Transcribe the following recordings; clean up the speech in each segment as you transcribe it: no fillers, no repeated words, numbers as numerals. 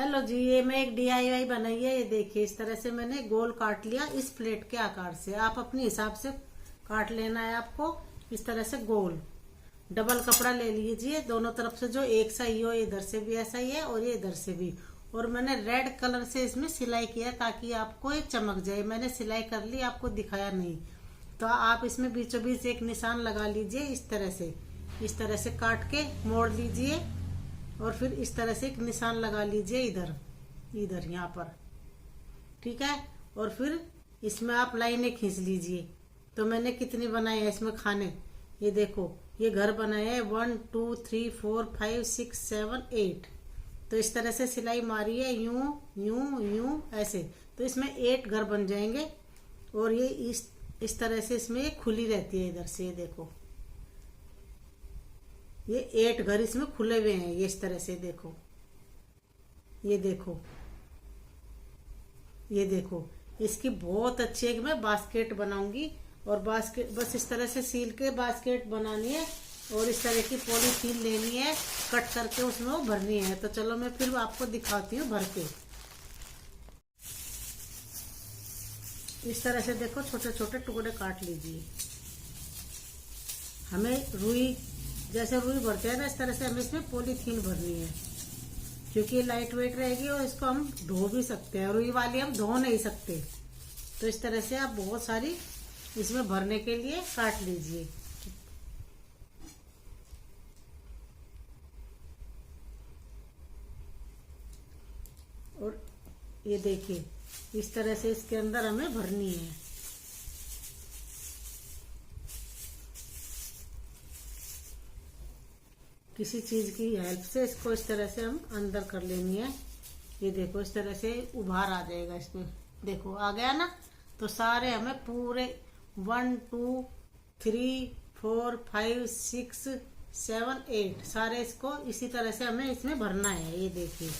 Hello जी, ये मैं एक DIY बनाई है। ये देखिए, इस तरह से मैंने गोल काट लिया इस प्लेट के आकार से। आप अपने हिसाब से काट लेना है आपको। इस तरह से गोल डबल कपड़ा ले लीजिए, दोनों तरफ से जो एक सा ही हो, इधर से भी ऐसा ही है और ये इधर से भी। और मैंने रेड कलर से इसमें सिलाई किया ताकि आपको ये चमक जाए। मैंने सिलाई कर ली, आपको दिखाया नहीं। तो आप इसमें बीचों बीच एक निशान लगा लीजिए। इस तरह से काट के मोड़ लीजिए और फिर इस तरह से एक निशान लगा लीजिए इधर इधर यहाँ पर। ठीक है, और फिर इसमें आप लाइनें खींच लीजिए। तो मैंने कितनी बनाई है इसमें खाने, ये देखो, ये घर बनाए हैं 1 2 3 4 5 6 7 8। तो इस तरह से सिलाई मारी है, यूं यूं यूं ऐसे। तो इसमें 8 घर बन जाएंगे। और ये इस तरह से इसमें खुली रहती है इधर से। ये देखो, ये 8 घर इसमें खुले हुए हैं। ये इस तरह से देखो, ये देखो, ये देखो। इसकी बहुत अच्छी एक मैं बास्केट बनाऊंगी। और बास्केट बस इस तरह से सील के बास्केट बनानी है। और इस तरह की पॉलीथीन लेनी है, कट करके उसमें वो भरनी है। तो चलो मैं फिर आपको दिखाती हूँ भर के। इस तरह से देखो, छोटे छोटे टुकड़े काट लीजिए। हमें रुई जैसे रुई भरते हैं ना, इस तरह से हमें इसमें पॉलीथीन भरनी है। क्योंकि ये लाइट वेट रहेगी और इसको हम धो भी सकते हैं। रुई वाली हम धो नहीं सकते। तो इस तरह से आप बहुत सारी इसमें भरने के लिए काट लीजिए। और ये देखिए, इस तरह से इसके अंदर हमें भरनी है। किसी चीज की हेल्प से इसको इस तरह से हम अंदर कर लेनी है। ये देखो, इस तरह से उभार आ जाएगा इसमें। देखो आ गया ना। तो सारे हमें पूरे 1 2 3 4 5 6 7 8 सारे इसको इसी तरह से हमें इसमें भरना है। ये देखिए,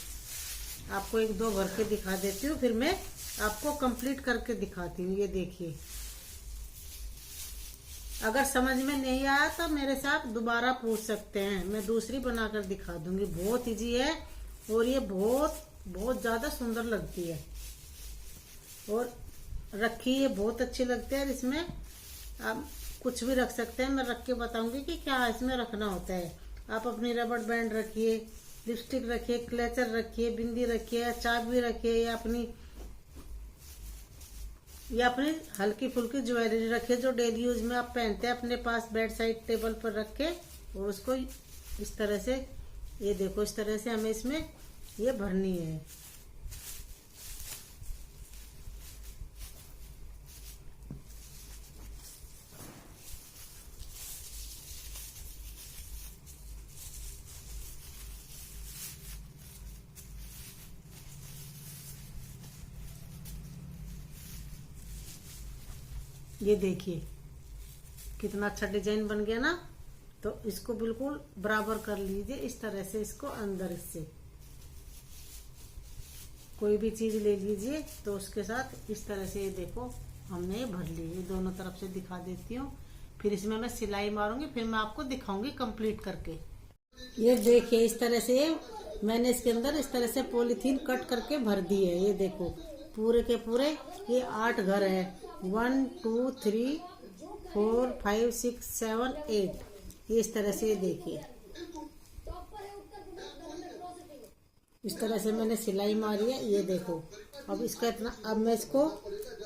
आपको एक दो भर के दिखा देती हूँ, फिर मैं आपको कंप्लीट करके दिखाती हूँ। ये देखिए, अगर समझ में नहीं आया तो मेरे से आप दोबारा पूछ सकते हैं, मैं दूसरी बनाकर दिखा दूंगी। बहुत इजी है और ये बहुत बहुत ज्यादा सुंदर लगती है। और रखी ये बहुत अच्छी लगती है। और इसमें आप कुछ भी रख सकते हैं, मैं रख के बताऊंगी कि क्या इसमें रखना होता है। आप अपनी रबड़ बैंड रखिए, लिपस्टिक रखिए, क्लेचर रखिए, बिंदी रखिए, चाबी रखिए, या अपनी हल्की फुल्की ज्वेलरी रखे जो डेली यूज में आप पहनते हैं, अपने पास बेड साइड टेबल पर रखे। और उसको इस तरह से, ये देखो, इस तरह से हमें इसमें ये भरनी है। ये देखिए कितना अच्छा डिजाइन बन गया ना। तो इसको बिल्कुल बराबर कर लीजिए इस तरह से। इसको अंदर से कोई भी चीज ले लीजिए तो उसके साथ इस तरह से, ये देखो, हमने ये भर ली। ये दोनों तरफ से दिखा देती हूँ, फिर इसमें मैं सिलाई मारूंगी, फिर मैं आपको दिखाऊंगी कंप्लीट करके। ये देखिए, इस तरह से मैंने इसके अंदर इस तरह से पॉलीथीन कट करके भर दी है। ये देखो, पूरे के पूरे ये 8 घर है। 1 2 3 4 5 6 7 8। ये इस तरह से, ये देखिए, इस तरह से मैंने सिलाई मारी है। ये देखो, अब इसका इतना, अब मैं इसको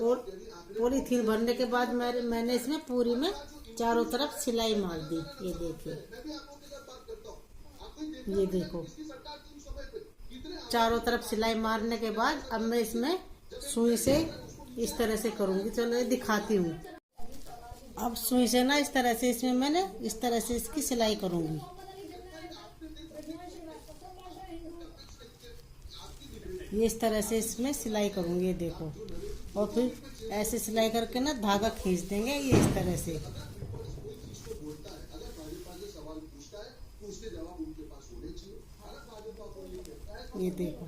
और पॉलीथीन भरने के बाद मैंने इसमें पूरी में चारों तरफ सिलाई मार दी। ये देखिए, ये देखो, चारों तरफ सिलाई मारने के बाद अब मैं इसमें सुई से इस तरह से करूंगी। चलो ये दिखाती हूँ। अब सुई से ना इस तरह से इसमें मैंने इस तरह से इसकी सिलाई करूंगी। ये इस तरह से इसमें सिलाई करूंगी। ये देखो, और फिर ऐसे सिलाई करके ना धागा खींच देंगे। ये इस तरह से, ये देखो,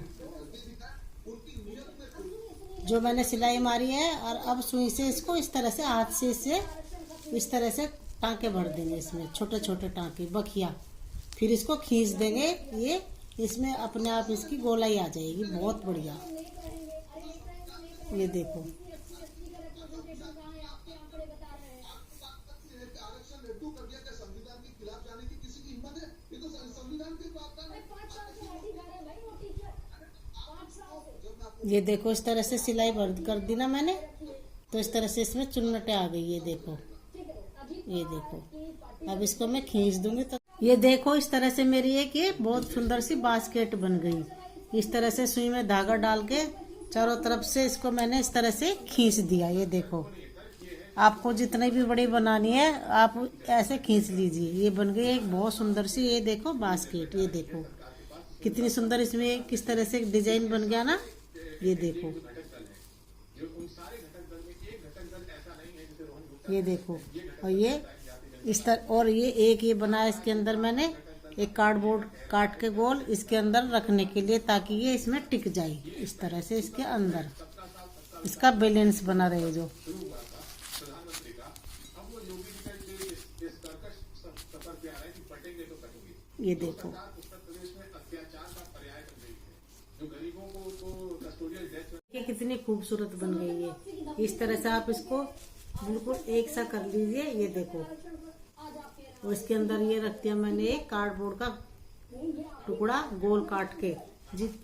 जो मैंने सिलाई मारी है। और अब सुई से इसको इस तरह से हाथ से इस तरह से टांके भर देंगे इसमें, छोटे छोटे टांके, बखिया। फिर इसको खींच देंगे ये इसमें अपने आप इसकी गोलाई आ जाएगी, बहुत बढ़िया। ये देखो, ये देखो इस तरह से सिलाई भर कर दी ना मैंने, तो इस तरह से इसमें चुन्नटें आ गई। ये देखो, ये देखो। अब इसको मैं खींच दूंगी तो ये देखो इस तरह से मेरी एक ये बहुत सुंदर सी बास्केट बन गई। इस तरह से सुई में धागा डाल के चारों तरफ से इसको मैंने इस तरह से खींच दिया। ये देखो, आपको जितनी भी बड़ी बनानी है आप ऐसे खींच लीजिए। ये बन गई एक बहुत सुंदर सी, ये देखो बास्केट। ये देखो कितनी सुंदर इसमें किस तरह से डिजाइन बन गया ना। ये देखो, ये देखो। और ये इस तरह, और ये एक ये बनाया इसके अंदर मैंने एक कार्डबोर्ड काट के गोल इसके अंदर रखने के लिए, ताकि ये इसमें टिक जाए। इस तरह से इसके अंदर इसका बैलेंस बना रहे जो। ये देखो, ये कितनी खूबसूरत बन गई है। इस तरह से आप इसको बिल्कुल एक सा कर लीजिए। ये देखो, और इसके अंदर ये रख दिया मैंने एक कार्डबोर्ड का टुकड़ा गोल काट के,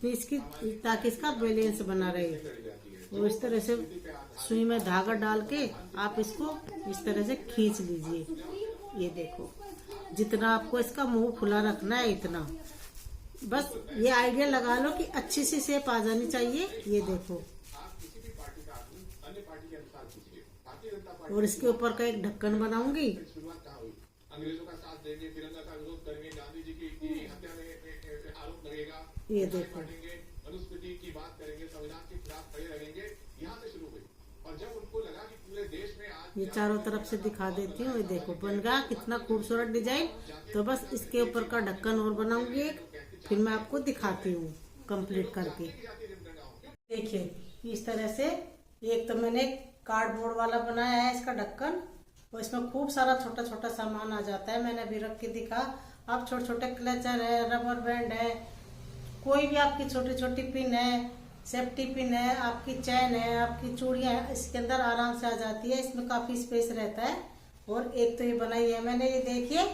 इसकी ताकि इसका बैलेंस बना रहे। और इस तरह से सुई में धागा डाल के आप इसको इस तरह से खींच लीजिए। ये देखो, जितना आपको इसका मुंह खुला रखना है इतना, बस ये आइडिया लगा लो कि अच्छी सी शेप आ जानी चाहिए। ये देखो, और इसके ऊपर का एक ढक्कन बनाऊंगी। अंग्रेजों का साथ देंगे, तिरंगा का विरोध करेंगे, गांधी जी की हत्या में आरोप लगेगा। ये देखो, मनुस्मृति की बात करेंगे, संविधान के खिलाफ खड़े रहेंगे। यहाँ से शुरू हुई, और जब उनको लगा कि पूरे देश में आज ये चारों तरफ से दिखा देती हूँ। ये देखो बन गया कितना खूबसूरत डिजाइन। तो बस इसके ऊपर का ढक्कन और बनाऊंगी एक, फिर मैं आपको दिखाती हूँ कंप्लीट करके। देखिए इस तरह से एक तो मैंने कार्डबोर्ड वाला बनाया है इसका ढक्कन, और इसमें खूब सारा छोटा छोटा सामान आ जाता है। मैंने अभी रख के दिखा। आप छोटे छोटे क्लचर है, रबर बैंड है, कोई भी आपकी छोटी छोटी पिन है, सेफ्टी पिन है, आपकी चैन है, आपकी चूड़ियां है, इसके अंदर आराम से आ जाती है। इसमें काफी स्पेस रहता है। और एक तो ये बनाई है मैंने, ये देखिए।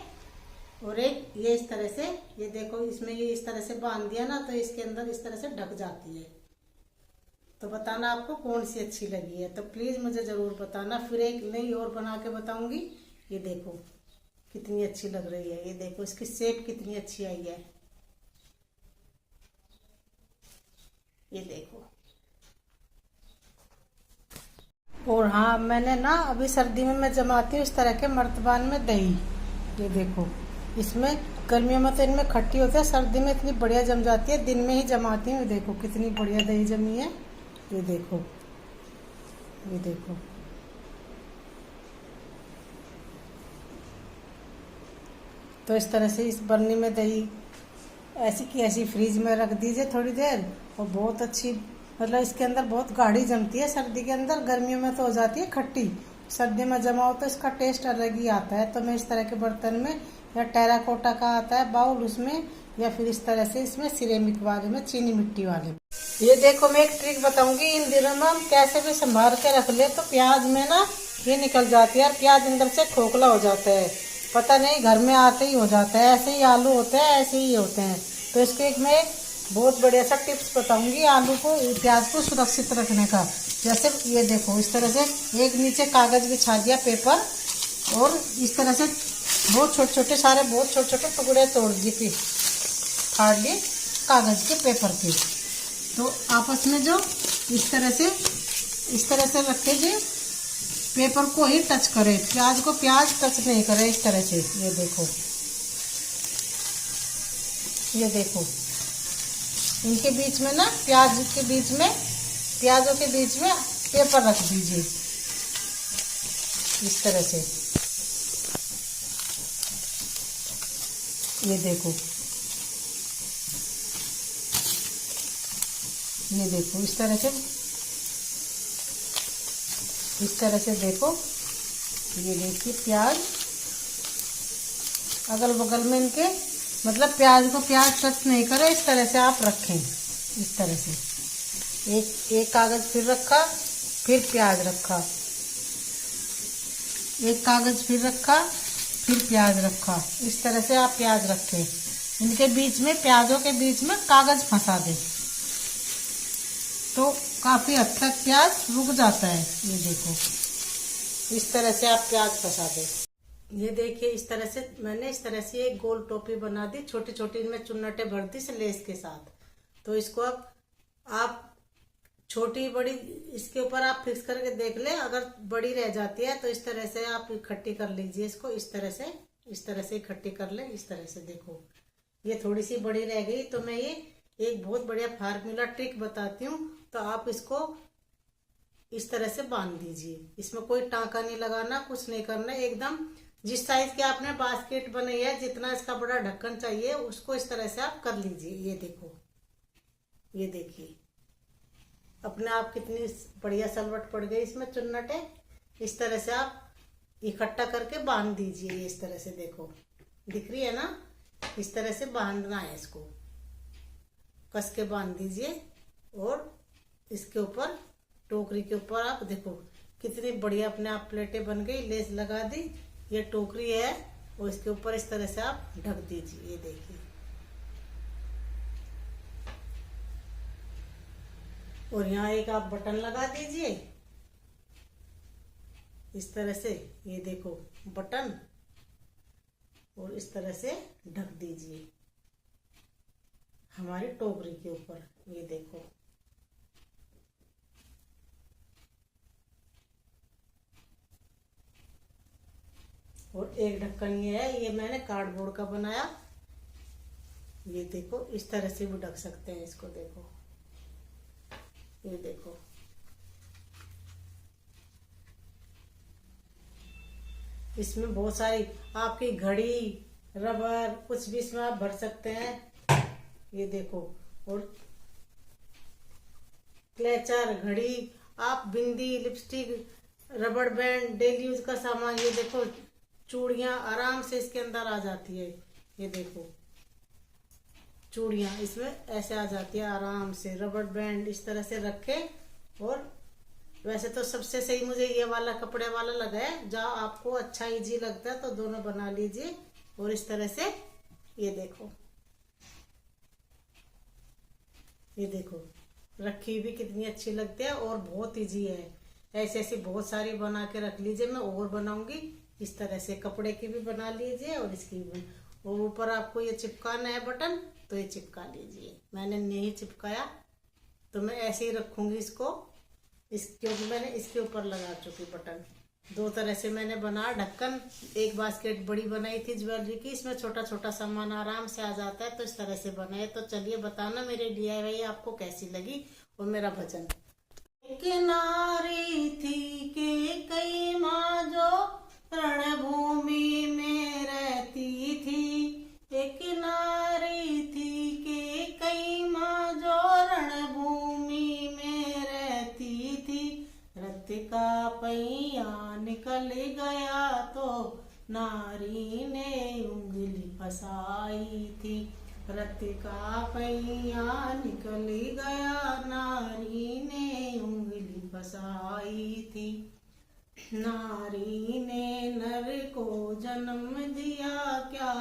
और एक ये इस तरह से, ये देखो इसमें ये इस तरह से बांध दिया ना, तो इसके अंदर इस तरह से ढक जाती है। तो बताना आपको कौन सी अच्छी लगी है, तो प्लीज मुझे जरूर बताना। फिर एक नई और बना के बताऊंगी। ये देखो कितनी अच्छी लग रही है। ये देखो इसकी शेप कितनी अच्छी आई है। ये देखो। और हाँ, मैंने ना अभी सर्दी में मैं जमाती हूँ इस तरह के मर्तबान में दही। ये देखो, इसमें गर्मियों में तो इनमें खट्टी होती है, सर्दी में इतनी बढ़िया जम जाती है। दिन में ही जमाती हूँ। देखो कितनी बढ़िया दही जमी है। ये देखो, ये देखो। तो इस तरह से इस बर्नी में दही ऐसी की ऐसी फ्रीज में रख दीजिए थोड़ी देर, और बहुत अच्छी, मतलब इसके अंदर बहुत गाढ़ी जमती है सर्दी के अंदर। गर्मियों में तो हो जाती है खट्टी, सर्दी में जमाओ तो इसका टेस्ट अलग ही आता है। तो मैं इस तरह के बर्तन में, या टेराकोटा का आता है बाउल उसमें, या फिर इस तरह से इसमें सिरेमिक वाले में, चीनी मिट्टी वाले। ये देखो मैं एक ट्रिक बताऊंगी। इन दिनों में हम कैसे भी संभाल के रख ले तो प्याज में ना ये निकल जाती है, और प्याज अंदर से खोखला हो जाता है, पता नहीं घर में आते ही हो जाता है। ऐसे ही आलू होते हैं, ऐसे ही होते हैं। तो इसको एक मैं बहुत बढ़िया सा टिप्स बताऊंगी आलू को, प्याज को सुरक्षित रखने का। जैसे ये देखो इस तरह से एक नीचे कागज बिछा दिया, पेपर, और इस तरह से बहुत छोटे छोटे सारे बहुत छोटे छोटे टुकड़े तोड़ दिए, फाड़ लिए कागज के पेपर के। तो आपस में जो इस तरह से रखे जी, पेपर को ही टच करे, प्याज को प्याज टच नहीं करे। इस तरह से ये देखो, ये देखो इनके बीच में ना, प्याज के बीच में, प्याजों के बीच में पेपर रख दीजिए इस तरह से। ये देखो, ये देखो इस तरह से देखो। ये देखिए प्याज अगल बगल में इनके मतलब प्याज को प्याज टच नहीं करे, इस तरह से आप रखें। इस तरह से एक कागज फिर रखा, फिर प्याज रखा, एक कागज फिर रखा, फिर प्याज रखा। इस तरह से आप प्याज रखें, इनके बीच में, प्याजों के बीच में कागज फंसा दें तो काफी हद तक प्याज रुक जाता है। ये देखो, इस तरह से आप प्याज फंसा दें। ये देखिए, इस तरह से मैंने इस तरह से एक गोल टोपी बना दी, छोटी छोटी इनमें चुन्नटे भर दी से लेस के साथ। तो इसको अब आप छोटी बड़ी इसके ऊपर आप फिक्स करके देख ले, अगर बड़ी रह जाती है तो इस तरह से आप इकट्ठी कर लीजिए इसको। इस तरह से इकट्ठी कर ले। इस तरह से देखो, ये थोड़ी सी बड़ी रह गई तो मैं ये एक बहुत बढ़िया फार्मूला ट्रिक बताती हूँ। तो आप इसको इस तरह से बांध दीजिए, इसमें कोई टांका नहीं लगाना, कुछ नहीं करना, एकदम जिस साइज के आपने बास्केट बनाई है, जितना इसका बड़ा ढक्कन चाहिए उसको इस तरह से आप कर लीजिए। ये देखो, ये देखिए अपने आप कितनी बढ़िया सलवट पड़ गई इसमें चुन्नटे। इस तरह से आप इकट्ठा करके बांध दीजिए। ये इस तरह से देखो, दिख रही है ना, इस तरह से बांधना है, इसको कस के बांध दीजिए। और इसके ऊपर, टोकरी के ऊपर आप देखो कितनी बढ़िया अपने आप प्लेटें बन गई, लेस लगा दी। ये टोकरी है और इसके ऊपर इस तरह से आप ढक दीजिए। ये देखिए, और यहाँ एक आप बटन लगा दीजिए इस तरह से। ये देखो बटन, और इस तरह से ढक दीजिए हमारी टोकरी के ऊपर। ये देखो, और एक ढक्कन ये है, ये मैंने कार्डबोर्ड का बनाया। ये देखो, इस तरह से भी ढक सकते हैं इसको। देखो, ये देखो, इसमें बहुत सारी आपकी घड़ी, रबर, कुछ भी इसमें आप भर सकते हैं। ये देखो, और क्लेचर, घड़ी, आप bindi, lipstick, rubber band, daily use का सामान, ये देखो चूड़ियां आराम से इसके अंदर आ जाती है। ये देखो चूड़ियां इसमें ऐसे आ जाती है आराम से। रबर बैंड इस तरह से रखे। और वैसे तो सबसे सही मुझे ये वाला कपड़े वाला लगा है, जहाँ आपको अच्छा इजी लगता है तो दोनों बना लीजिए। और इस तरह से ये देखो, ये देखो रखी भी कितनी अच्छी लगती है और बहुत इजी है। ऐसे ऐसे बहुत सारी बना के रख लीजिए, मैं और बनाऊंगी। इस तरह से कपड़े की भी बना लीजिए और इसकी भी। और ऊपर आपको ये चिपकाना है बटन, तो ये चिपका लीजिए। मैंने नहीं चिपकाया तो मैं ऐसे ही रखूंगी इसको, क्योंकि मैंने इसके ऊपर लगा चुकी बटन। दो तरह से मैंने बना ढक्कन। एक बास्केट बड़ी बनाई थी ज्वेलरी की, इसमें छोटा छोटा सामान आराम से आ जाता है, तो इस तरह से बनाए। तो चलिए बताना मेरी DIY आपको कैसी लगी। और मेरा भजन, एक नारी थी के कई माँ जो रणभूमि में रहती थी। एक नारी थी के कई माँ जो रणभूमि में रहती थी। रथ का पहिया निकल गया तो नारी ने उंगली फंसाई थी। रथ का पहिया निकल गया, नारी ने उंगली फंसाई थी। नारी ने नर को जन्म दिया, क्या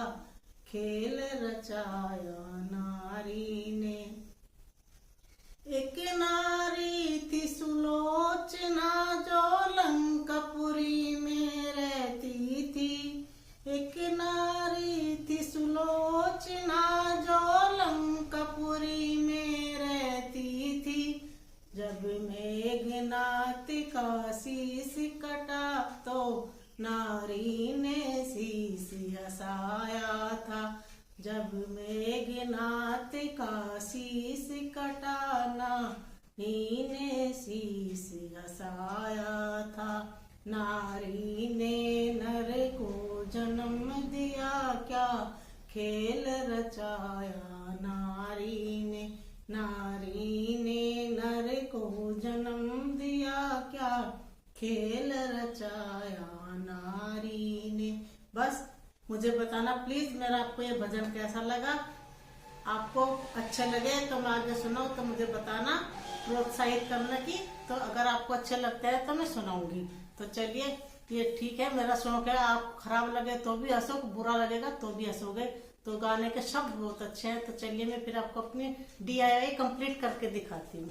खेल रचाया नारी ने। एक नारी थी सुलोचना जो लंकापुरी में रहती थी। एक नारी थी सुलोचना जो लंकापुरी में रहती थी। जब मेघनाथ का शीश कटा तो नारी ने शीश हंसाया था। जब मेघनाथ का शीश कटा, नारी ने शीश हंसाया था। नारी ने नर को जन्म दिया, क्या खेल रचाया नारी ने। नारी ने नर को जन्म दिया, क्या खेल रचाया नारी ने। बस मुझे बताना प्लीज मेरा आपको ये भजन कैसा लगा। आपको अच्छे लगे तो मैं आगे सुनाऊं तो मुझे बताना, प्रोत्साहित करने की। तो अगर आपको अच्छे लगते हैं तो मैं सुनाऊंगी। तो चलिए, ये ठीक है, मेरा शौक है। आप खराब लगे तो भी हंसो, बुरा लगेगा तो भी हंसोगे। तो गाने के शब्द बहुत अच्छे हैं। तो चलिए मैं फिर आपको अपनी DIY कंप्लीट करके दिखाती हूँ।